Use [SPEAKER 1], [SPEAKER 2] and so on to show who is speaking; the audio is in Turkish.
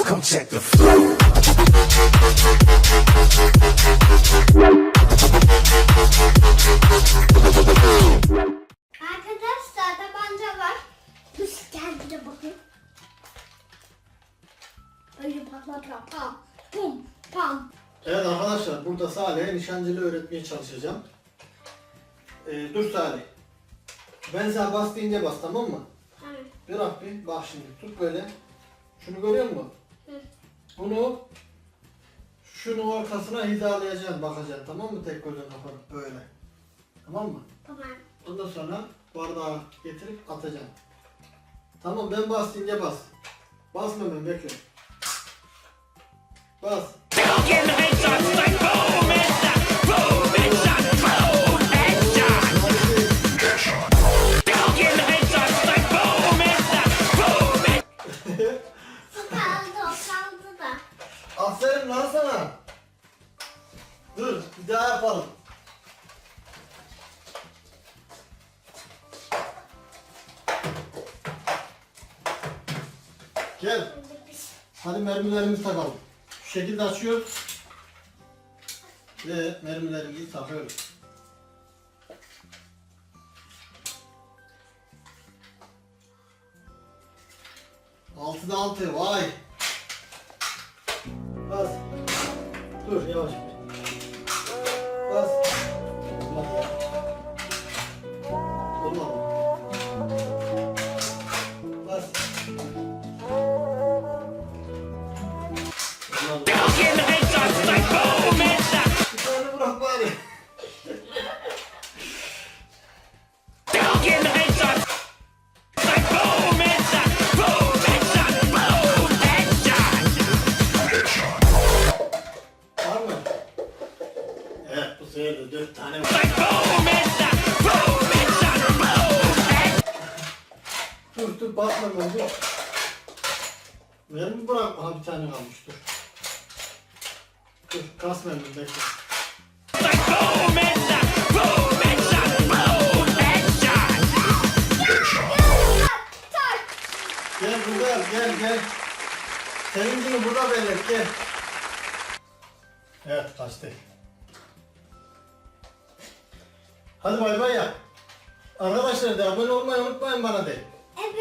[SPEAKER 1] Come check the flow.
[SPEAKER 2] Arkadaşlar tabanca var. Biz gel bir de bakın. Öyle patlatma. Pam. Pum. Pam.
[SPEAKER 3] Evet arkadaşlar, burada Salih'e nişancılığı öğretmeye çalışacağım. Dur Salih. Ben sana bas deyince bas, tamam mı?
[SPEAKER 2] Tamam.
[SPEAKER 3] Bırak bir, bak şimdi tut böyle. Şunu görüyor musun?
[SPEAKER 2] Hı.
[SPEAKER 3] Bunu şunun arkasına hizalayacaksın, bakacaksın, tamam mı? Tek gözün kapatıp böyle. Tamam mı?
[SPEAKER 2] Tamam.
[SPEAKER 3] Ondan sonra bardağı getirip atacaksın. Tamam, ben bas deyince bas. Basma, ben bekle. Bas.
[SPEAKER 1] Getting headshots like boom, headshot, boom, headshot, boom, headshot. Getting headshots like boom, headshot, boom, headshot.
[SPEAKER 2] Su kaldı, o kaldı da.
[SPEAKER 3] Aferin lan sana. Dur, bir daha yapalım. Gel. Hadi mermilerimizi takalım. Şu şekilde açıyoruz. Ve mermilerimizi takıyoruz. Altıda altı, vay. Bas. Dur, yavaş. Bas. Olmadı. Olmadı. Bas. Olmadı.
[SPEAKER 1] Getting headshots like boom, headshot.
[SPEAKER 3] Bir tane bırak bari.
[SPEAKER 1] Getting headshots like boom, headshot, boom, headshot, boom, headshot.
[SPEAKER 3] Var mı? Evet, bu sefer de 4 tane var.
[SPEAKER 1] Like boom, headshot, boom, headshot, boom, headshot.
[SPEAKER 3] Dur, basma ben dur. Mermi bırak. Aha, bir tane kalmış, dur. Dur, kas mermi, bekle.
[SPEAKER 1] Like boom, headshot, boom, headshot, boom, headshot.
[SPEAKER 2] Tak.
[SPEAKER 3] Gel burada, gel. Seninkini burada belirt, gel. Evet, kaçtı. Hadi bay bay yap. Arkadaşlar da abone olmayı unutmayın bana de.
[SPEAKER 2] Ben